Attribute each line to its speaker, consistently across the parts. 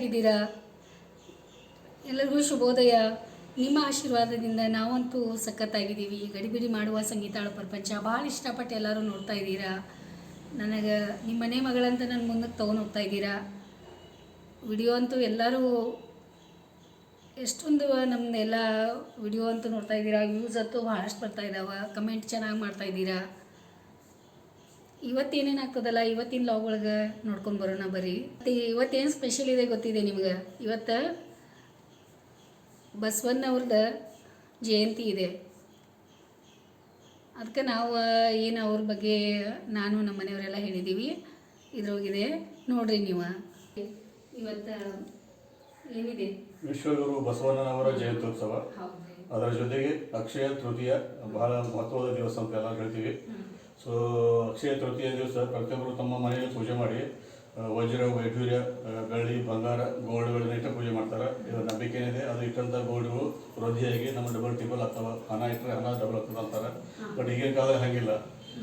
Speaker 1: ಹೇಗಿದ್ದೀರಾ? ಎಲ್ಲರಿಗೂ ಶುಭೋದಯ. ನಿಮ್ಮ ಆಶೀರ್ವಾದದಿಂದ ನಾವಂತೂ ಸಖತ್ತಾಗಿದ್ದೀವಿ. ಗಡಿಬಿಡಿ ಮಾಡುವ ಸಂಗೀತಾಳ ಪ್ರಪಂಚ ಭಾಳ ಇಷ್ಟಪಟ್ಟು ಎಲ್ಲರೂ ನೋಡ್ತಾ ಇದ್ದೀರಾ. ನನಗೆ ನಿಮ್ಮ ಮನೆ ಮಗಳಂತ ನನ್ನ ಮುಂದಕ್ಕೆ ತೊಗೊಂಡು ಹೋಗ್ತಾ ಇದ್ದೀರಾ. ವಿಡಿಯೋ ಅಂತೂ ಎಲ್ಲರೂ ಎಷ್ಟೊಂದು ನಮ್ಮನ್ನೆಲ್ಲ ವಿಡಿಯೋ ಅಂತೂ ನೋಡ್ತಾ ಇದ್ದೀರಾ. ವ್ಯೂಸ್ ಅಂತೂ ಭಾಳಷ್ಟು ಬರ್ತಾ ಇದ್ದಾವೆ. ಕಮೆಂಟ್ ಚೆನ್ನಾಗಿ ಮಾಡ್ತಾ ಇದ್ದೀರಾ. ಇವತ್ತೇನೇನು ಆಗ್ತದಲ್ಲ, ಇವತ್ತಿನ ಲಾಗ್ ಒಳಗೆ ನೋಡ್ಕೊಂಡು ಬರೋಣ ಬರ್ರಿ. ಇವತ್ತೇನು ಸ್ಪೆಷಲ್ ಇದೆ ಗೊತ್ತಿದೆ ನಿಮ್ಗೆ? ಇವತ್ತು ಬಸವಣ್ಣವ್ರದ್ದು ಜಯಂತಿ ಇದೆ. ಅದಕ್ಕೆ ನಾವು ಏನು ಅವ್ರ ಬಗ್ಗೆ ನಾನು ನಮ್ಮ ಮನೆಯವರೆಲ್ಲ ಹೇಳಿದ್ದೀವಿ. ಇದ್ರೊಳಗಿದೆ ನೋಡ್ರಿ ನೀವು. ಇವತ್ತು ಏನಿದೆ?
Speaker 2: ವಿಶ್ವಗುರು ಬಸವಣ್ಣನವರ ಜಯಂತ್ಯೋತ್ಸವ. ಅದರ ಜೊತೆಗೆ ಅಕ್ಷಯ ತೃತೀಯ ಬಹಳ ಮಹತ್ವದ ದಿವಸ ಅಂತ ಎಲ್ಲ ಹೇಳ್ತೀವಿ. ಸೊ ಅಕ್ಷಯ ತೃತೀಯ ದಿವಸ ಪ್ರತಿಯೊಬ್ಬರು ತಮ್ಮ ಮನೆಯಲ್ಲಿ ಪೂಜೆ ಮಾಡಿ ವಜ್ರ, ವೈಢೂರ್ಯ, ಬೆಳ್ಳಿ, ಬಂಗಾರ, ಗೋಲ್ಡ್ಗಳನ್ನ ಇಟ್ಟು ಪೂಜೆ ಮಾಡ್ತಾರೆ. ಇದರ ನಂಬಿಕೆ ಏನಿದೆ, ಅದು ಇಟ್ಟಂಥ ಗೋಲ್ಡ್ಗಳು ವೃದ್ಧಿಯಾಗಿ ನಮ್ಮ ಡಬಲ್ ಟಿಬಲ್ ಆಗ್ತವೆ. ಹಣ ಇಟ್ಟರೆ ಹಣ ಡಬಲ್ ಆಗ್ತದೆ ಅಂತಾರೆ. ಬಟ್ ಈಗಿನ ಕಾಲದಲ್ಲಿ ಹಾಗಿಲ್ಲ.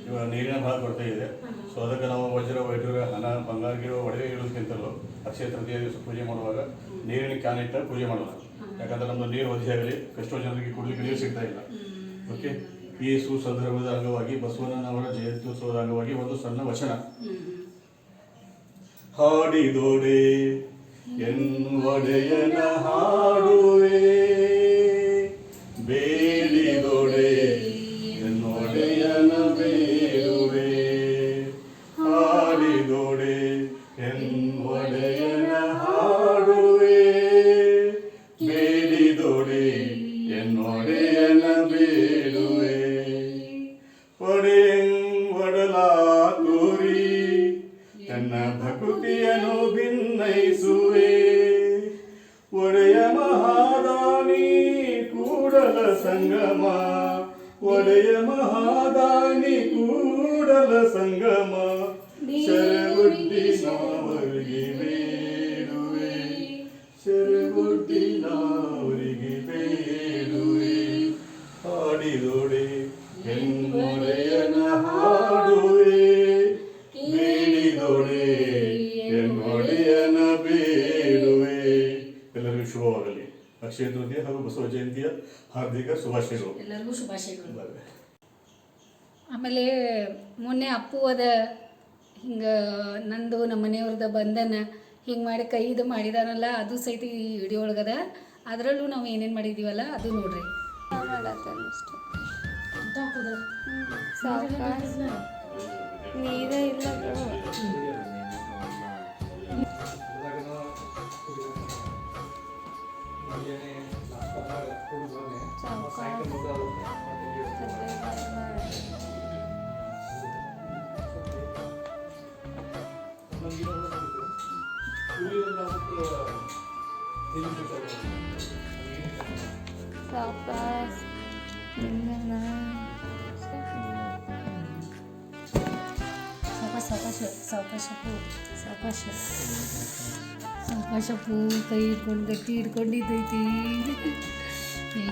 Speaker 2: ಇವಾಗ ನೀರಿನ ಭಾಳ ಕೊರತೆ ಇದೆ. ಸೊ ಅದಕ್ಕೆ ನಾವು ವಜ್ರ, ವೈಢೂರ್ಯ, ಹಣ, ಬಂಗಾರಗಿರೋ ಒಡವೆ ಇಡೋದಕ್ಕಿಂತಲೂ ಅಕ್ಷಯ ತೃತೀಯ ದಿವಸ ಪೂಜೆ ಮಾಡುವಾಗ ನೀರಿನ ಕ್ಯಾನ್ ಇಟ್ಟು ಪೂಜೆ ಮಾಡೋದು. ಯಾಕಂದರೆ ನಮ್ಮದು ನೀರು ವೃದ್ಧಿಯಾಗಲಿ, ಎಷ್ಟೋ ಜನರಿಗೆ ಕುಡಲಿಕ್ಕೆ ನೀರು ಸಿಗ್ತಾ ಇಲ್ಲ. ಓಕೆ, ಈ ಸುಸಂದರ್ಭದ ಅಂಗವಾಗಿ ಬಸವಣ್ಣನವರ ಜಯಂತ್ಯೋತ್ಸವದ ಅಂಗವಾಗಿ ಒಂದು ಸಣ್ಣ ವಚನ. ಹಾಡಿದೋಡೆ ಎನ್ನುವಡೆಯನ ಹಾಡುವೆ, ಬೇಡಿದೋಡೆ ಎನ್ನೊಡೆಯನ ಬೇಡುವೆ. ಹಾಡಿದೋಡೆ ಎನ್ನುವಡೆಯನ ಹಾಡುವೆ, ಬೇಡಿದೋಡೆ ಎನ್ನೊಡೆಯನ ಬೇಡುವೆ. ಒಡಲಾ ತೋರಿ ತನ್ನ ಭಕುತಿಯನ್ನು ಭಿನ್ನಯಿಸುವೆ, ಒಡೆಯ ಮಹಾದಾನಿ ಕೂಡಲ ಸಂಗಮ, ಒಡೆಯ ಮಹಾದಾನಿ ಕೂಡಲ ಸಂಗಮ. ಶರಗುಡ್ಡಿ ನಾವರಿಗೆ ಬೇಡುವೆ, ಶರಗುಡ್ಡಿ ನಾವರಿಗೆ ಬೇಡುವೆ. ಹಾಡಿದೋಡೆ ಎನ್ನೊಡೆಯನ ಹಾಡುವೆ, ಬೇಡಿದೋಡೆ ಎನ್ನೊಡೆಯನ ಬೇಡುವೆ. ಎಲ್ಲರಿಗೂ ಶುಭವಾಗಲಿ. ಅಕ್ಷಯ ತೃತೀಯ ಹಾಗೂ ಬಸವ ಜಯಂತಿಯ ಹಾರ್ದಿಕ ಶುಭಾಶಯಗಳು.
Speaker 1: ಎಲ್ಲರಿಗೂ ಶುಭಾಶಯಗಳು. ಆಮೇಲೆ ಮೊನ್ನೆ ಅಪ್ಪು ಅದ ಹಿಂಗೆ ನಂದು ನಮ್ಮ ಮನೆಯವ್ರದ ಬಂಧನ ಹಿಂಗೆ ಮಾಡಿ ಕೈ ಇದು ಮಾಡಿದಾನಲ್ಲ, ಅದು ಸಹಿತ ಈ ವಿಡಿಯೋ ಒಳಗದ. ಅದರಲ್ಲೂ ನಾವು ಏನೇನು ಮಾಡಿದ್ದೀವಲ್ಲ ಅದು ನೋಡ್ರಿ.
Speaker 3: ನೀರೇ ಇಲ್ಲ. ಸಾವಕಾಶ
Speaker 1: ಸಾವಕಾಶಪ್ಪು ಕೈ ಹಿಡ್ಕೊಂಡು ಗಟ್ಟಿ ಹಿಡ್ಕೊಂಡಿದ್ದೈತಿ.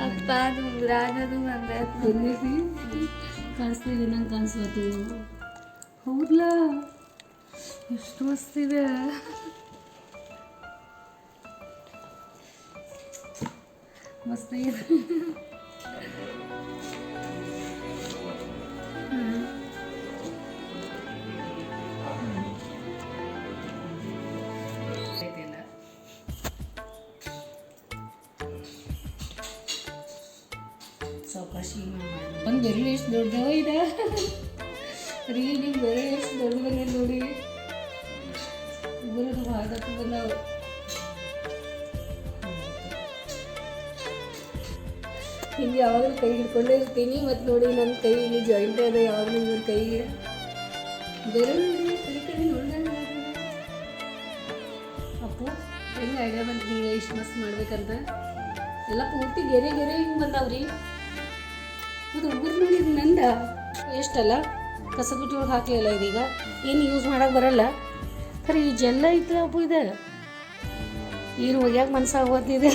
Speaker 3: ಅಪ್ಪ ಅದು ಉಂಗ್ರಾನದು
Speaker 1: ಬಂದೈತಿ. ಕಾಣಿಸ್ತಿದೆ, ನಂಗೆ ಕಾಣಿಸ್ಲತ್ತು. ಹೌದಲ್ಲ, ಎಷ್ಟು ಮಸ್ತಿದೆ. ಮಸ್ತಾಗಿದೆ. ಸಾವಕಾಶಿ ಒಂದು ಬೆರಳು ಎಷ್ಟು ದೊಡ್ಡವ ಇದೆ ರೀ. ನಿಮ್ಮ ಬೆರಳು ಎಷ್ಟು ದೊಡ್ಡ ಬಂದಿದೆ ನೋಡಿ. ಇಬ್ಬರು ಭಾಳ ಬಂದವು. ಹಿಂಗೆ ಯಾವಾಗಲೂ ಕೈ ಹಿಡ್ಕೊಂಡೇ ಇರ್ತೀನಿ. ಮತ್ತು ನೋಡಿ ನನ್ನ ಕೈ ಇಲ್ಲಿ ಜಾಯಿಂಟ್ ಅದ. ಯಾವಾಗಲೂ ನನ್ನ ಕೈ ಬೆರಳು ಕೈ ಕೈ ನೋಡ್ದಂಗೆ ಅಪ್ಪು ಹೆಂಗೆ ಐಡಿಯಾ ಬಂತು ನಿಮಗೆ ಇಷ್ಟು ಮಸ್ತ್ ಮಾಡ್ಬೇಕಂತ? ಎಲ್ಲ ಪೂರ್ತಿ ಗೆರೆ ಗೆರೆ ಹಿಂಗೆ ಬಂದಾವ್ರಿ. ಅದು ಉಗುರು ನೋಡಿ, ಇದು ನಂದ ಎಷ್ಟಲ್ಲ ಕಸದ ಬುಟ್ಟಿ ಒಳಗೆ ಹಾಕಲಿಲ್ಲ. ಇದೀಗ ಏನು ಯೂಸ್ ಮಾಡೋಕೆ ಬರಲ್ಲ. ಖರೆ ಈ ಜೆಲ್ಲ ಐತೆ ಅಪ್ಪು, ಇದೆ ಏನು ಒಗ್ಯಾಕೆ ಮನಸ್ಸಾಗೋತಿದೆ.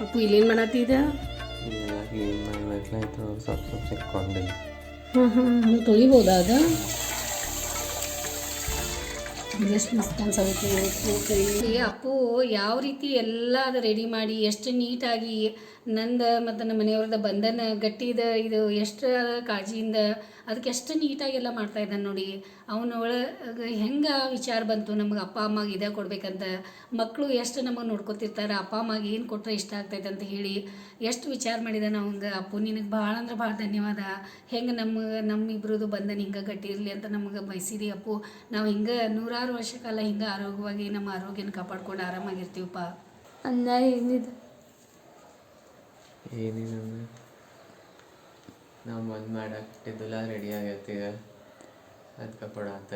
Speaker 1: ಅಪ್ಪು ಇಲ್ಲೇನು ಮಾಡತ್ತಿದ್ದ?
Speaker 4: ಮಾಡ್ಬೇಕಾಯ್ತು ಸ್ವಲ್ಪ ಚೆಕ್ಕೊಂಡು
Speaker 1: ಹಾಂ ತೊಳಿಬೋದಾ ಅದು ಎಷ್ಟು ಮಸ್ತ್ ಅನ್ಸತ್ತೆ. ಅಪ್ಪು ಯಾವ ರೀತಿ ಎಲ್ಲ ಅದು ರೆಡಿ ಮಾಡಿ ಎಷ್ಟು ನೀಟಾಗಿ ನಂದು ಮತ್ತು ನಮ್ಮ ಮನೆಯವ್ರದ್ದು ಬಂಧನ ಗಟ್ಟಿದ ಇದು ಎಷ್ಟು ಕಾಳಜಿಯಿಂದ ಅದಕ್ಕೆ ಎಷ್ಟು ನೀಟಾಗಿ ಎಲ್ಲ ಮಾಡ್ತಾ ಇದ್ದಾನೆ ನೋಡಿ. ಅವನ ಒಳಗೆ ಹೆಂಗೆ ವಿಚಾರ ಬಂತು ನಮಗೆ ಅಪ್ಪ ಅಮ್ಮಗೆ ಇದೇ ಕೊಡ್ಬೇಕಂತ. ಮಕ್ಕಳು ಎಷ್ಟು ನಮಗೆ ನೋಡ್ಕೊತಿರ್ತಾರೆ, ಅಪ್ಪ ಅಮ್ಮಗೆ ಏನು ಕೊಟ್ಟರೆ ಇಷ್ಟ ಆಗ್ತೈತೆ ಅಂತ ಹೇಳಿ ಎಷ್ಟು ವಿಚಾರ ಮಾಡಿದಾನೆ ಅವಂಗೆ. ಅಪ್ಪು ನಿನಗೆ ಭಾಳ ಅಂದ್ರೆ ಭಾಳ ಧನ್ಯವಾದ. ಹೆಂಗೆ ನಮ್ಮಿಬ್ರದ್ದು ಬಂಧನ ಹಿಂಗೆ ಗಟ್ಟಿ ಇರಲಿ ಅಂತ ನಮಗೆ ಬಯಸಿದಿ ಅಪ್ಪು. ನಾವು ಹಿಂಗೆ 100 ವರ್ಷ ಕಾಲ ಹಿಂಗೆ ಆರೋಗ್ಯವಾಗಿ ನಮ್ಮ ಆರೋಗ್ಯನ ಕಾಪಾಡ್ಕೊಂಡು ಆರಾಮಾಗಿರ್ತೀವಪ್ಪ.
Speaker 3: ಅನ್ನ ಏನಿದೆ
Speaker 4: ಏನೇನು ನಾವು ಒಂದು ಮಾಡಾಕ್ತಿದ್ದಲ್ಲ ರೆಡಿ ಆಗೈತಿ ಈಗ ಅದಕ್ಕೆ ಕೊಡಾತ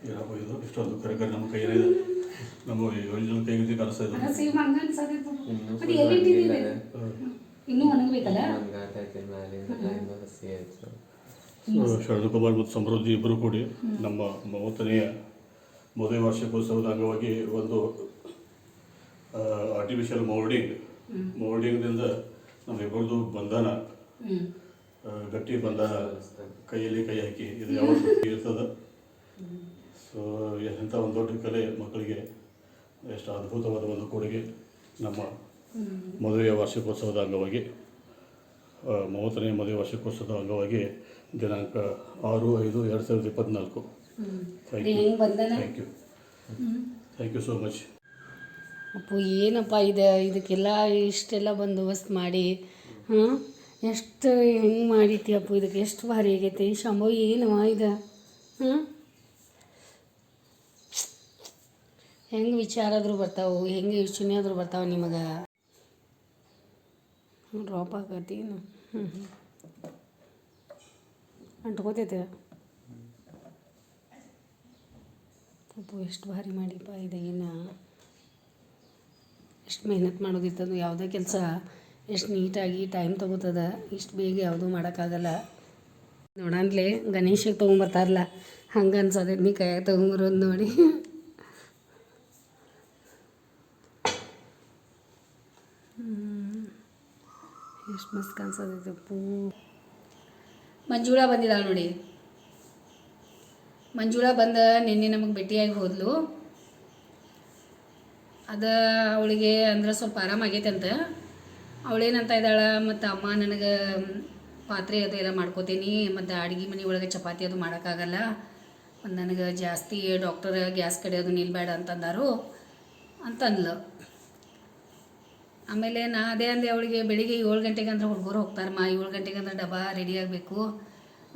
Speaker 2: ಏನಪ್ಪ ಇದು ಇಷ್ಟೊಂದು ಕರೆ ನಮ್ಮ ಕೈಯಲ್ಲಿ ನಮ್ಮ ಯೋಜನೆ ಕೈಗೆ ಕಲಿಸ್ತಾ
Speaker 1: ಇನ್ನೂ ಒಣಗಬೇಕಲ್ಲ.
Speaker 4: ಹಂಗಾತೈತಿ ಮ್ಯಾಲಿಂದ ಟೈಮ್ ಹಸಿ ಆಯ್ತು.
Speaker 2: ಶರದಕುಮಾರ್ ಮತ್ತು ಸಮೃದ್ಧಿ ಇಬ್ಬರು ಕೂಡಿ ನಮ್ಮ 30ನೇ ಮದುವೆ ವಾರ್ಷಿಕೋತ್ಸವದ ಅಂಗವಾಗಿ ಒಂದು ಆರ್ಟಿಫಿಷಿಯಲ್ ಮೌಲ್ಡಿಂಗ್ದಿಂದ ನಮ್ಮಿಬ್ಬರದು ಬಂಧನ ಗಟ್ಟಿ ಬಂಧನ ಕೈಯಲ್ಲಿ ಕೈ ಹಾಕಿ ಇದು ಯಾವತ್ತೂ ಇರ್ತದೆ. ಸೊ ಎಂಥ ಒಂದು ದೊಡ್ಡ ಕಲೆ ಮಕ್ಕಳಿಗೆ ಎಷ್ಟು ಅದ್ಭುತವಾದ ಒಂದು ಕೊಡುಗೆ. ನಮ್ಮ ಮದುವೆಯ ವಾರ್ಷಿಕೋತ್ಸವದ ಅಂಗವಾಗಿ 30ನೇ ಮದುವೆ ವಾರ್ಷಿಕೋತ್ಸವದ ಅಂಗವಾಗಿ ದಿನಾಂಕ 6/5/2024. Thank you so much.
Speaker 1: Appu ಏನಪ್ಪ ಇದಕ್ಕೆಲ್ಲ ಇಷ್ಟೆಲ್ಲ ಬಂದೋಬಸ್ತ್ ಮಾಡಿ ಎಷ್ಟು ಹೆಂಗೆ ಮಾಡೀತಿ ಅಪ್ಪು. ಇದಕ್ಕೆ ಎಷ್ಟು ಭಾರಿ ಆಗೈತಿ ಶಂಭು. ಏನವ ಇದು ಹೆಂಗೆ ವಿಚಾರ ಆದರೂ ಬರ್ತಾವೆ, ಹೆಂಗೆ ಯೋಚನೆ ಆದರೂ ಬರ್ತಾವೆ ನಿಮಗೆ. ಡ್ರಾಪ್ ಆಗತ್ತಿ ಅಂಟ್ಕೋತೈತೆ ಅಪ್ಪು. ಎಷ್ಟು ಭಾರಿ ಮಾಡಿಪ್ಪ ಇದೇನು ಎಷ್ಟು ಮೆಹನತ್ ಮಾಡೋದಿರ್ತದೆ. ಯಾವುದೇ ಕೆಲಸ ಎಷ್ಟು ನೀಟಾಗಿ ಟೈಮ್ ತೊಗೋತದ. ಇಷ್ಟು ಬೇಗ ಯಾವುದೂ ಮಾಡೋಕ್ಕಾಗಲ್ಲ. ನೋಡಂದ್ಲೆ ಗಣೇಶಗೆ ತೊಗೊಂಬರ್ತಾರಲ್ಲ ಹಂಗೆ ಅನ್ಸೋದೈತೆ ನೀ ಕೈಯಾಗ ತೊಗೊಂಬರೋದು ನೋಡಿ. ಎಷ್ಟು ಮಸ್ತ್ ಅನ್ಸೋದೈತೆ ಅಪ್ಪು. ಮಂಜುಳಾ ಬಂದಿದ್ದಾಳೆ ನೋಡಿ. ಮಂಜುಳಾ ಬಂದು ನಿನ್ನೆ ನಮಗೆ ಭೇಟಿಯಾಗಿ ಹೋದ್ಲು. ಅದು ಅವಳಿಗೆ ಅಂದ್ರೆ ಸ್ವಲ್ಪ ಆರಾಮಾಗೈತೆ ಅಂತ. ಅವಳೇನಂತ ಇದ್ದಾಳೆ, ಮತ್ತು ಅಮ್ಮ ನನಗೆ ಪಾತ್ರೆ ಅದು ಎಲ್ಲ ಮಾಡ್ಕೋತೀನಿ, ಮತ್ತು ಅಡುಗೆ ಮನೆ ಒಳಗೆ ಚಪಾತಿ ಅದು ಮಾಡೋಕ್ಕಾಗಲ್ಲ, ಮತ್ತು ನನಗೆ ಜಾಸ್ತಿ ಡಾಕ್ಟರ್ ಗ್ಯಾಸ್ ಕಡೆ ಅದು ನಿಲ್ಬೇಡ ಅಂತಂದಾರು ಅಂತಂದ್ಲು. ಆಮೇಲೆ ನಾ ಅದೇ ಅಂದೆ ಅವಳಿಗೆ, ಬೆಳಿಗ್ಗೆ 7 ಗಂಟೆಗೆ ಅಂದ್ರೆ ಹುಡುಗರು ಹೋಗ್ತಾರಮ್ಮ, 7 ಗಂಟೆಗೆ ಅಂದ್ರೆ ಡಬ್ಬ ರೆಡಿ ಆಗಬೇಕು.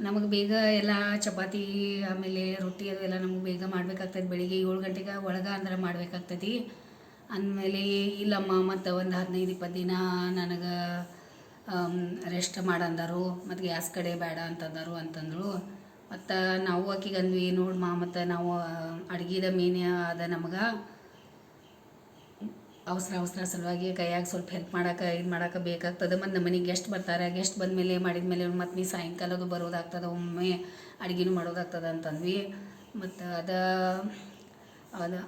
Speaker 1: ನಮಗೆ ಬೇಗ ಎಲ್ಲ ಚಪಾತಿ ಆಮೇಲೆ ರೊಟ್ಟಿ ಅದು ಎಲ್ಲ ನಮಗೆ ಬೇಗ ಮಾಡಬೇಕಾಗ್ತದೆ. ಬೆಳಿಗ್ಗೆ 7 ಗಂಟೆಗೆ ಒಳಗೆ ಅಂದ್ರೆ ಮಾಡಬೇಕಾಗ್ತದೆ. ಅಂದಮೇಲೆ ಇಲ್ಲಮ್ಮ ಮತ್ತು ಒಂದು 15-20 ದಿನ ನನಗೆ ರೆಸ್ಟ್ ಮಾಡಂದರು, ಮತ್ತು ಗ್ಯಾಸ್ ಕಡೆ ಬೇಡ ಅಂತಂದರು. ಮತ್ತು ನಾವು ಆಕಿಗೆ ಅಂದ್ವಿ, ನೋಡಮ್ಮ ಮತ್ತು ನಾವು ಅಡುಗೆದ ಮೇನ್ ಅದ ನಮಗೆ ಅವಸರ ಸಲುವಾಗಿ ಕೈಯಾಗ ಸ್ವಲ್ಪ ಹೆಲ್ಪ್ ಮಾಡೋಕೆ ಬೇಕಾಗ್ತದೆ. ಮತ್ತು ನಮ್ಮ ಮನೆಗೆ ಗೆಸ್ಟ್ ಬರ್ತಾರೆ, ಗೆಸ್ಟ್ ಬಂದಮೇಲೆ ಮಾಡಿದ್ಮೇಲೆ ಮತ್ತು ನೀ ಸಾಯಂಕಾಲದು ಬರೋದಾಗ್ತದೆ, ಒಮ್ಮೆ ಅಡುಗೆನೂ ಮಾಡೋದಾಗ್ತದೆ ಅಂತಂದ್ವಿ. ಮತ್ತು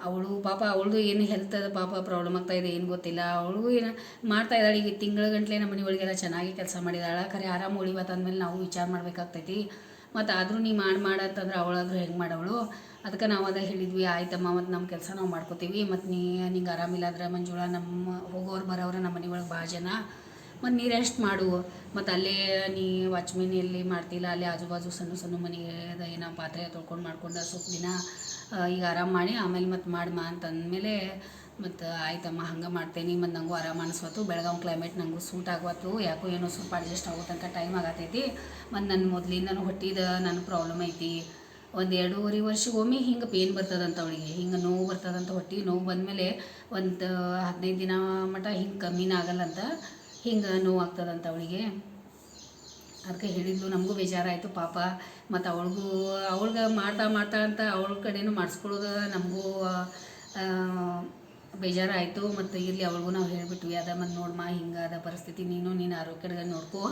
Speaker 1: ಅವಳು ಪಾಪ ಅವಳದು ಏನು ಹೆಲ್ತ್ ಪಾಪ ಪ್ರಾಬ್ಲಮ್ ಆಗ್ತಾಯಿದೆ, ಏನು ಗೊತ್ತಿಲ್ಲ. ಅವಳು ಏನು ಮಾಡ್ತಾಯಿದ್ದಾಳೆ. ಈಗ ತಿಂಗಳ ಗಂಟ್ಲೆ ನಮ್ಮ ಮನೆ ಒಳಗೆಲ್ಲ ಚೆನ್ನಾಗಿ ಕೆಲಸ ಮಾಡಿದಾಳೆ. ಖರೆ ಆರಾಮ ಉಳಿಬತ್ತು ಅಂದಮೇಲೆ ನಾವು ವಿಚಾರ ಮಾಡಬೇಕಾಗ್ತೈತಿ. ಮತ್ತು ಆದರೂ ನೀ ಅಂತಂದ್ರೆ ಅವಳಾದರೂ ಹೆಂಗೆ ಮಾಡವಳು. ಅದಕ್ಕೆ ನಾವು ಅದ ಹೇಳಿದ್ವಿ, ಆಯ್ತಮ್ಮ ಮತ್ತು ನಮ್ಮ ಕೆಲಸ ನಾವು ಮಾಡ್ಕೋತೀವಿ, ಮತ್ತು ನಿಂಗೆ ಆರಾಮಿಲ್ಲ ಅಂದ್ರೆ ಮಂಜುಳಾ ನಮ್ಮ ಹೋಗೋರು ಬರೋರು ನಮ್ಮ ಮನೆ ಒಳಗೆ ಭಾಳ ಜನ, ಮತ್ತು ನೀ ರೆಸ್ಟ್ ಮಾಡು. ಮತ್ತು ಅಲ್ಲೇ ನೀ ವಾಚ್ಮೆನ್ ಎಲ್ಲಿ ಮಾಡ್ತಿಲ್ಲ ಅಲ್ಲೇ ಆಜು ಬಾಜು ಸಣ್ಣ ಮನೆಗೆ ಏನೋ ಪಾತ್ರೆ ತೊಳ್ಕೊಂಡು ಮಾಡ್ಕೊಂಡು ಸ್ವಲ್ಪ ದಿನ ಈಗ ಆರಾಮ ಮಾಡಿ ಆಮೇಲೆ ಮತ್ತು ಮಾಡಮ್ಮ ಅಂತಂದಮೇಲೆ, ಮತ್ತು ಆಯ್ತಮ್ಮ ಹಂಗೆ ಮಾಡ್ತೇನೆ. ಮತ್ತು ನನಗೂ ಆರಾಮ ಅನಿಸ್ವತ್ತು. ಬೆಳಗಾವಿ ಕ್ಲೈಮೇಟ್ ನನಗೂ ಸೂಟ್ ಆಗ್ವತ್ತು. ಯಾಕೋ ಏನೋ ಸ್ವಲ್ಪ ಅಡ್ಜಸ್ಟ್ ಆಗೋ ತನಕ ಟೈಮ್ ಆಗತೈತಿ. ಮತ್ತು ನನ್ನ ಮೊದಲಿಂದನೂ ಹೊಟ್ಟಿದ ನನ್ನ ಪ್ರಾಬ್ಲಮ್ ಐತಿ. ಒಂದು 2.5 ವರ್ಷಕ್ಕೊಮ್ಮೆ ಹಿಂಗೆ ಪೇನ್ ಬರ್ತದಂತ ಅವಳಿಗೆ, ಹಿಂಗೆ ನೋವು ಬರ್ತದಂತ. ಹೊಟ್ಟೆ ನೋವು ಬಂದಮೇಲೆ ಒಂದು 15 ದಿನ ಮಟ್ಟ ಹಿಂಗೆ ಕಮ್ಮಿನ ಆಗಲ್ಲಂತ, ಹಿಂಗೆ ನೋವು ಆಗ್ತದಂತ ಅವಳಿಗೆ. ಅದಕ್ಕೆ ಹೇಳಿದ್ಲು. ನಮಗೂ ಬೇಜಾರಾಯಿತು ಪಾಪ. ಮತ್ತು ಅವಳಿಗೆ ಮಾಡ್ತಾ ಅಂತ ಅವಳ ಕಡೆನೂ ಮಾಡಿಸ್ಕೊಳ್ಳೋದು ನಮಗೂ ಬೇಜಾರಾಯಿತು. ಮತ್ತು ಇರಲಿ ಅವಳಿಗೂ ನಾವು ಹೇಳಿಬಿಟ್ವಿ ಅದ. ಮತ್ತು ನೋಡಮ್ಮ ಹಿಂಗೆ ಅದ ಪರಿಸ್ಥಿತಿ, ನೀನು ಆರೋಗ್ಯದ ನೋಡ್ಕೋ,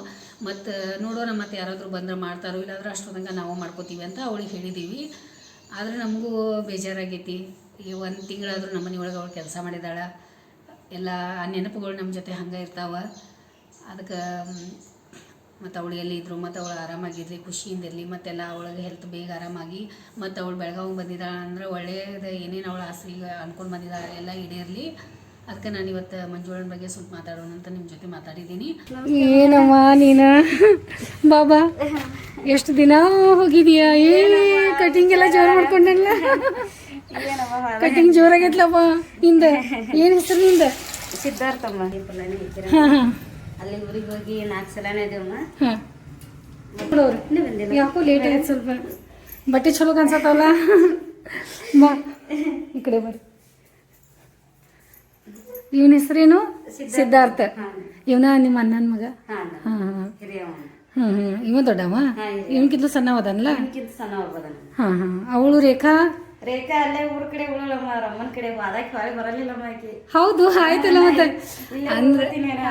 Speaker 1: ಮತ್ತು ನೋಡೋಣ ಮತ್ತು ಯಾರಾದರೂ ಬಂದ್ರೆ ಮಾಡ್ತಾರೋ, ಇಲ್ಲಾಂದ್ರೆ ಅಷ್ಟೊಂದಂಗೆ ನಾವು ಮಾಡ್ಕೋತೀವಿ ಅಂತ ಅವಳಿಗೆ ಹೇಳಿದ್ದೀವಿ. ಆದರೆ ನಮಗೂ ಬೇಜಾರಾಗೈತಿ. ಈ 1 ತಿಂಗಳಾದರೂ ನಮ್ಮ ಮನೆ ಒಳಗೆ ಅವಳು ಕೆಲಸ ಮಾಡಿದಾಳೆ. ಎಲ್ಲ ಆ ನೆನಪುಗಳು ನಮ್ಮ ಜೊತೆ ಹಂಗೆ ಇರ್ತಾವೆ. ಅದಕ್ಕೆ ಮತ್ತು ಅವಳು ಎಲ್ಲಿದ್ದರು ಮತ್ತು ಅವಳು ಆರಾಮಾಗಿರಲಿ, ಖುಷಿಯಿಂದಿರಲಿ, ಮತ್ತೆಲ್ಲ ಅವಳಿಗೆ ಹೆಲ್ತ್ ಬೇಗ ಆರಾಮಾಗಿ ಮತ್ತು ಅವಳು ಬೆಳಗಾವಿಗೆ ಬಂದಿದ್ದಾಳೆ ಅಂದ್ರೆ ಒಳ್ಳೆಯದು. ಏನೇನು ಅವಳು ಆಸೆ ಅನ್ಕೊಂಡು ಬಂದಿದ್ದಾಳೆ ಎಲ್ಲ ಈಡೇರಲಿ. ಅದಕ್ಕೆ ನಾನು ಇವತ್ತು ಮಂಜುಳನ ಬಗ್ಗೆ ಸ್ವಲ್ಪ ಮಾತಾಡೋಣ ಅಂತ ನಿಮ್ಮ ಜೊತೆ ಮಾತಾಡಿದ್ದೀನಿ.
Speaker 3: ಏನಮ್ಮ ನೀನು ಬಾಬಾ ಎಷ್ಟು ದಿನ ಹೋಗಿದೀಯಾ? ಕಟಿಂಗ್ ಎಲ್ಲ ಜೋರು ಮಾಡ್ಕೊಂಡಲ್ಲ, ಕಟಿಂಗ್ ಜೋರಾಗೈತ್ಲಪ್ಪ. ನಿಂದ ಏನು ಹೆಸರು ನಿಂದ?
Speaker 5: ಸಿದ್ಧಾರ್ಥಮ್ಮ.
Speaker 3: ಹಾಂ ಹಾಂ
Speaker 5: ಅಲ್ಲಿ ಊರಿಗೆ ಹೋಗಿ 4 ಸಲನೇ ಇದೇವಮ್ಮ.
Speaker 3: ಹಾಂ ಯಾಕೋ ಲೇಟ್ ಆಯ್ತು ಸ್ವಲ್ಪ. ಬಟ್ಟೆ ಚಲೋ ಕಾಣಿಸತ್ತವಲ್ಲ. ಬಾ ಈ ಕಡೆ ಬರ್ರಿ. ಇವನ ಹೆಸರೇನು? ಸಿದ್ಧಾರ್ಥ. ಇವನ ನಿಮ್ಮ ಅಣ್ಣನ ಮಗ? ಹಾಂ ಹಾಂ ಹ್ಞೂ ಹ್ಞೂ. ಇವ ದೊಡ್ಡವ? ಇವನ್ಕಿಂತ ಸಣ್ಣವದನಲ್ಲ? ಹಾಂ ಹಾಂ. ಅವಳು ರೇಖಾ?
Speaker 5: ರೇಖಾ ಅಲ್ಲೇ ಊರ ಕಡೆ ಉಳಲ್ಲಮ್ಮ, ರಮ್ಮನ ಕಡೆ ಅದಕ್ಕೆ ಹೊರಗೆ ಬರಲಿಲ್ಲಮ್ಮ ಆಕಿ.
Speaker 3: ಹೌದು ಆಯ್ತಲ್ಲ ಮತ್ತೆ.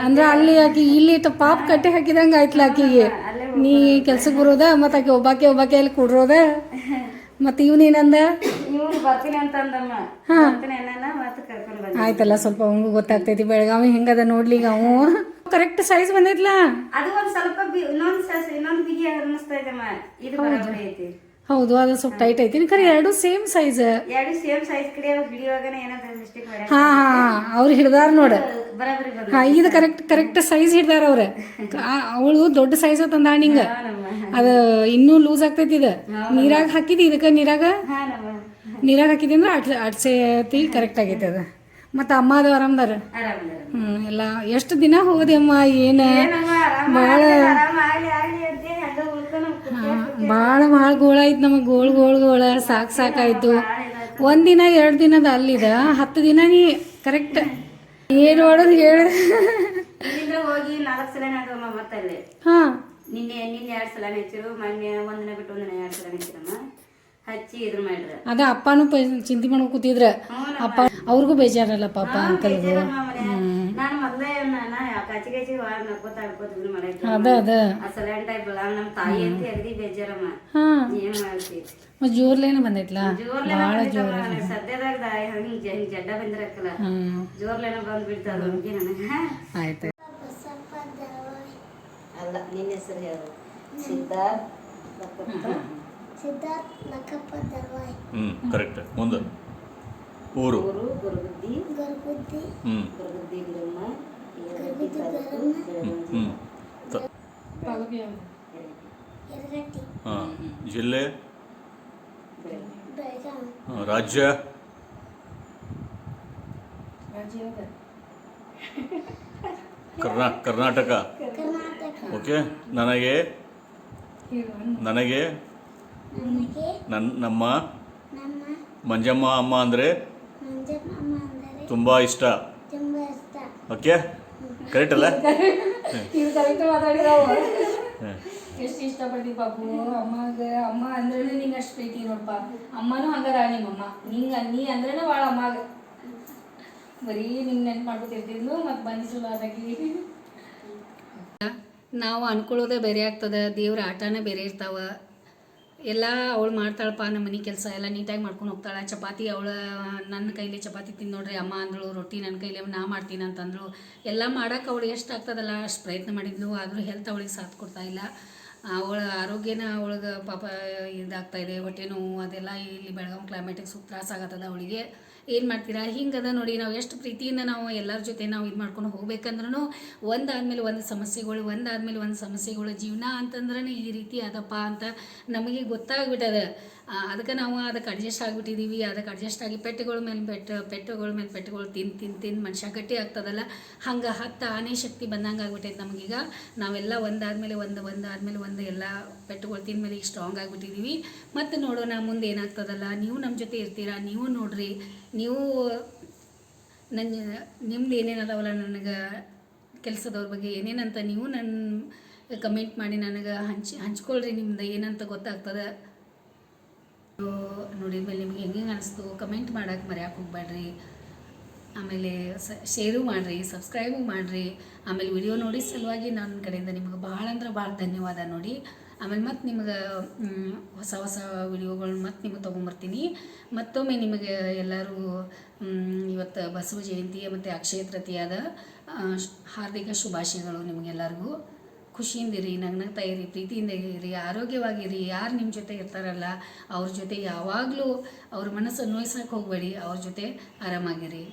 Speaker 3: ಅಂದ್ರೆ ಅಲ್ಲಿ ಆಕಿ ಇಲ್ಲಿ ಪಾಪ್ ಕಟ್ಟೆ ಹಾಕಿದಂಗೆ ಆಯ್ತಲ್ಲ ಆಕಿಗೆ. ನೀ ಕೆಲ್ಸಕ್ಕೆ ಬರೋದ ಮತ್ತು ಆಕೆ ಒಬ್ಬಾಕೆ ಅಲ್ಲಿ ಕೂಡ್ರೋದ. ಮತ್ತು ಇವನೇನಂದ?
Speaker 5: ಇವನು ಬರ್ತೀನಿ ಅಂತ ಅಂದಮ್ಮ. ಬರ್ತೀನಿ ಅನ್ನ ಮತ್ತೆ ಕರ್ಕೊಂಡು ಬಂದ.
Speaker 3: ಆಯ್ತಲ್ಲ ಸ್ವಲ್ಪ ಅವಂಗೂ ಗೊತ್ತಾಗ್ತೈತಿ ಬೆಳಗಾವಿ ಹೆಂಗದ ನೋಡ್ಲಿ. ಈಗ ಅವು ಕರೆಕ್ಟ್ ಸೈಜ್ ಬಂದೈತ್ಲಾ?
Speaker 5: ಅದು ಒಂದು ಸ್ವಲ್ಪ ಇನ್ನೊಂದು ಬಿಗಿ ಅನ್ನಿಸ್ತಾ ಇದಮ್ಮ. ಇದು ಬರೋಬ್ಬರಿ ಐತಿ.
Speaker 3: ಹೌದು ಅದು ಸ್ವಲ್ಪ ಟೈಟ್ ಐತಿ. ಖರೆ ಎರಡು ಸೇಮ್ ಸೈಜ್.
Speaker 5: ಎರಡು ಸೇಮ್ ಸೈಜ್ ಕಡೆ ಹಿಡಿಯುವಾಗನೇ ಏನಾದ್ರು ಮಿಸ್ಟೇಕ್ ಮಾಡಿ.
Speaker 3: ಹಾ ಹಾ ಅವ್ರು ಹಿಡ್ದಾರ ನೋಡ.
Speaker 5: ಬರಾಬರಿ ಬಂದ.
Speaker 3: ಹಾ ಇದು ಕರೆಕ್ಟ್ ಸೈಜ್ ಹಿಡ್ದಾರ ಅವ್ರ. ಅವಳು ದೊಡ್ಡ ಸೈಜ್ ತಂದ ನಿಂಗ. ಅದು ಇನ್ನೂ ಲೂಸ್ ಆಗ್ತೈತಿ. ಇದು ನೀರಾಗ ಹಾಕಿದಿ? ಇದಕ್ಕೆ ನೀರಾಗ ಹಾಕಿದಿ ಅಂದ್ರೆ ಅಡ್ಸೈತಿ ಕರೆಕ್ಟ್ ಆಗೈತಿ ಅದು. ಮತ್ತು ಅಮ್ಮ ಅದು ಆರಾಮದಾರ? ಎಲ್ಲ ಎಷ್ಟು ದಿನ ಹೋದೆ ಅಮ್ಮ? ಏನು ಭಾಳ ಗೋಳ ಆಯ್ತು ನಮಗೆ. ಗೋಳ ಸಾಕಾಯ್ತು. 1 ದಿನ 2 ದಿನದ ಅಲ್ಲಿದ 10 ದಿನ ನೀ ಕರೆಕ್ಟ್ ಏನು ಮಾಡೋದು ಹೇಳ.
Speaker 5: ಹೋಗಿ 4 ಸಲ ಮತ್ತಲ್ಲಿ.
Speaker 3: ಹಾಂ
Speaker 5: ನಿನ್ನೆ 2 ಸಲ ಹೆಚ್ಚಿರು. ಮೊನ್ನೆ 1 ದಿನ ಬಿಟ್ಟು 1 ದಿನ 2 ಸಲ ಹೆಚ್ಚಿರಮ್ಮ. ಹಚ್ಚಿ ಇದ್ರ ಮಾಡ್ರ.
Speaker 3: ಅದ ಅಪ್ಪನೂ ಚಿಂತೆ ಮಾಡ್ಕೊಂಡು ಕೂತಿದ್ರ. ಅಪ್ಪ ಅವ್ರಿಗೂ ಬೇಜಾರಲ್ಲ ಪಾಪ ಅಂಕಲ್ಗೂ.
Speaker 5: ನಾನು ಮೊದಲೇ ಕಾಚಿ ನಕ್ಕೋತ ಇದನ್ನ ಮಾಡೈತಿ.
Speaker 3: ಅದ
Speaker 5: ಸಲೈನ್ ಟೈಪ್ ನಮ್ಮ ತಾಯಿ ಅಂತ ಅಗದಿ ಬೇಜಾರಮ್ಮ. ಏನ್ ಮಾಡ್ತಿ?
Speaker 3: ಮತ್ತೆ ಜೋರ್ಲೇನು ಬಂದೈತ್ಲಾ? ಭಾಳ ಜೋರ.
Speaker 5: ಸದ್ಯದಾಗ ಹಿಂಗ್ ಜಡ್ಡ ಬಂದಿರಕ್ಕಲ್ಲ, ಜೋರ್ಲೇನ ಬಂದ್ ಬಿಡ್ತದ ನಮ್ಗೆ. ನನಗ
Speaker 3: ಆಯ್ತು.
Speaker 5: ಅಲ್ಲ ನಿನ್ನ ಹೆಸರು ಯಾರು? ಸಿದ್ಧಾರ್ಥ ಲಕ್ಕಪ್ಪ ದರ್ವಾಯಿ.
Speaker 2: ಕರೆಕ್ಟ್. ಮುಂದೆ ಊರು?
Speaker 5: ಗುರುಗುದ್ದಿ ಬಿಡಮ್ಮ.
Speaker 2: ಜಿಲ್ಲೆ? ರಾಜ್ಯ? ಕರ್ನಾಟಕ. ಓಕೆ. ನನಗೆ ನಮ್ಮ ಮಂಜಮ್ಮ ಅಮ್ಮ ಅಂದರೆ ತುಂಬ ಇಷ್ಟ. ಓಕೆ ಕರೆಕ್ಟ್ ಅಲ್ಲ?
Speaker 3: ಇದು ಕರೆಕ್ಟ್ ಮಾತಾಡಿದಾವ. ಎಷ್ಟು ಇಷ್ಟಪಡ್ತಿ ಪಾಪು ಅಮ್ಮ ಅಂದ್ರೆ ನಿಂಗೆ ಅಷ್ಟು ಪ್ರೀತಿ ನೋಡಪ್ಪ. ಅಮ್ಮನೂ ಹಂಗದ ನಿಮ್ಮಮ್ಮ. ನೀ ಅಂದ್ರೇನೆ ಭಾಳ ಅಮ್ಮಾಗ. ಬರೀ ನಿಂಗೆ ನೆನ್ಪು ಮಾಡ್ಕೊತಿರ್ತಿದ್ಲು. ಮತ್ತು ಬಂದು ಚಲೋ ಆದಾಗಿ.
Speaker 1: ನಾವು ಅನ್ಕೊಳ್ಳೋದೇ ಬೇರೆ ಆಗ್ತದೆ. ದೇವ್ರ ಆಟನೇ ಬೇರೆ ಇರ್ತಾವೆ. ಎಲ್ಲ ಅವಳು ಮಾಡ್ತಾಳಪ್ಪ. ನಮ್ಮ ಮನೆ ಕೆಲಸ ಎಲ್ಲ ನೀಟಾಗಿ ಮಾಡ್ಕೊಂಡು ಹೋಗ್ತಾಳೆ. ಚಪಾತಿ ಅವಳು ನನ್ನ ಕೈಲಿ ಚಪಾತಿ ತಿಂದು ನೋಡ್ರಿ ಅಮ್ಮ ಅಂದಳು. ರೊಟ್ಟಿ ನನ್ನ ಕೈಲಿ ನಾ ಮಾಡ್ತೀನಿ ಅಂತಂದಳು. ಎಲ್ಲ ಮಾಡೋಕೆ ಅವಳು ಎಷ್ಟು ಆಗ್ತದಲ್ಲ ಅಷ್ಟು ಪ್ರಯತ್ನ ಮಾಡಿದ್ಲು. ಆದರೂ ಹೆಲ್ತ್ ಅವಳಿಗೆ ಸಾಥ್ ಕೊಡ್ತಾಯಿಲ್ಲ. ಅವಳ ಆರೋಗ್ಯನ ಅವಳಿಗೆ ಪಾಪ ಇದಾಗ್ತಾಯಿದೆ. ಹೊಟ್ಟೆ ನೋವು ಅದೆಲ್ಲ. ಇಲ್ಲಿ ಬೆಳಗಾವಿ ಕ್ಲೈಮೇಟಿಗೆ ಸ್ವಲ್ಪ ತ್ರಾಸ ಆಗತ್ತದ ಅವಳಿಗೆ. ಏನು ಮಾಡ್ತೀರಾ? ಹಿಂಗದ ನೋಡಿ. ನಾವು ಎಷ್ಟು ಪ್ರೀತಿಯಿಂದ ನಾವು ಎಲ್ಲರ ಜೊತೆ ನಾವು ಇದು ಮಾಡ್ಕೊಂಡು ಹೋಗ್ಬೇಕಂದ್ರೂ ಒಂದಾದ್ಮೇಲೆ ಒಂದು ಸಮಸ್ಯೆಗಳು ಜೀವನ ಅಂತಂದ್ರೆ ಈ ರೀತಿ ಅದಪ್ಪ ಅಂತ ನಮಗೆ ಗೊತ್ತಾಗ್ಬಿಟ್ಟದ. ಅದಕ್ಕೆ ನಾವು ಅದಕ್ಕೆ ಅಡ್ಜಸ್ಟ್ ಆಗಿಬಿಟ್ಟಿದ್ದೀವಿ. ಅದಕ್ಕೆ ಅಡ್ಜಸ್ಟ್ ಆಗಿ ಪೆಟ್ಟುಗಳ ಮೇಲೆ ಪೆಟ್ಟುಗಳು ತಿಂದು ಮನುಷ್ಯ ಗಟ್ಟಿ ಆಗ್ತದಲ್ಲ. ಹಂಗೆ 10 ಆನೆ ಶಕ್ತಿ ಬಂದಂಗೆ ಆಗ್ಬಿಟ್ಟೈತೆ ನಮಗೀಗ. ನಾವೆಲ್ಲ ಒಂದಾದ್ಮೇಲೆ ಒಂದು ಎಲ್ಲ ಪೆಟ್ಟುಗಳು ತಿಂದ ಮೇಲೆ ಈಗ ಸ್ಟ್ರಾಂಗ್ ಆಗಿಬಿಟ್ಟಿದ್ದೀವಿ. ಮತ್ತು ನೋಡೋಣ ಮುಂದೆ ಏನಾಗ್ತದಲ್ಲ. ನೀವು ನಮ್ಮ ಜೊತೆ ಇರ್ತೀರಾ. ನೀವು ನೋಡ್ರಿ. ನೀವು ನಿಮ್ದು ಏನೇನದಾವಲ್ಲ ನನಗೆ ಕೆಲಸದವ್ರ ಬಗ್ಗೆ ಏನೇನಂತ ನೀವು ನನ್ನ ಕಮೆಂಟ್ ಮಾಡಿ ನನಗೆ ಹಂಚ್ಕೊಳ್ರಿ. ನಿಮ್ದು ಏನಂತ ಗೊತ್ತಾಗ್ತದೆ. ನೋಡಿದ ಮೇಲೆ ನಿಮ್ಗೆ ಹೆಂಗೆ ಅನಿಸ್ತು ಕಮೆಂಟ್ ಮಾಡೋಕೆ ಮರೆಯೋಕೆ ಹೋಗ್ಬೇಡ್ರಿ. ಆಮೇಲೆ ಶೇರು ಮಾಡಿರಿ, ಸಬ್ಸ್ಕ್ರೈಬು ಮಾಡಿರಿ. ಆಮೇಲೆ ವಿಡಿಯೋ ನೋಡಿ ಸಲುವಾಗಿ ನನ್ನ ಕಡೆಯಿಂದ ನಿಮ್ಗೆ ಭಾಳ ಅಂದ್ರೆ ಭಾಳ ಧನ್ಯವಾದ. ನೋಡಿ
Speaker 3: ಆಮೇಲೆ ಮತ್ತೆ ನಿಮಗೆ ಹೊಸ ಹೊಸ ವಿಡಿಯೋಗಳನ್ನ ಮತ್ತೆ ನಿಮಗೆ ತೊಗೊಂಬರ್ತೀನಿ. ಮತ್ತೊಮ್ಮೆ ನಿಮಗೆ ಎಲ್ಲರೂ ಇವತ್ತು ಬಸವ ಜಯಂತಿ ಮತ್ತು ಅಕ್ಷಯ ತೃತೀಯದ ಹಾರ್ದಿಕ ಶುಭಾಶಯಗಳು. ನಿಮಗೆಲ್ಲರಿಗೂ ಖುಷಿಯಿಂದಿರಿ, ನಗ್ನಗ್ತಾ ಇರಿ, ಪ್ರೀತಿಯಿಂದ ಇರಿ, ಆರೋಗ್ಯವಾಗಿರಿ. ಯಾರು ನಿಮ್ಮ ಜೊತೆ ಇರ್ತಾರಲ್ಲ ಅವ್ರ ಜೊತೆ ಯಾವಾಗಲೂ ಅವ್ರ ಮನಸ್ಸನ್ನು ನೋಯ್ಸಕ್ಕೆ ಹೋಗಬೇಡಿ, ಅವ್ರ ಜೊತೆ ಆರಾಮಾಗಿರಿ.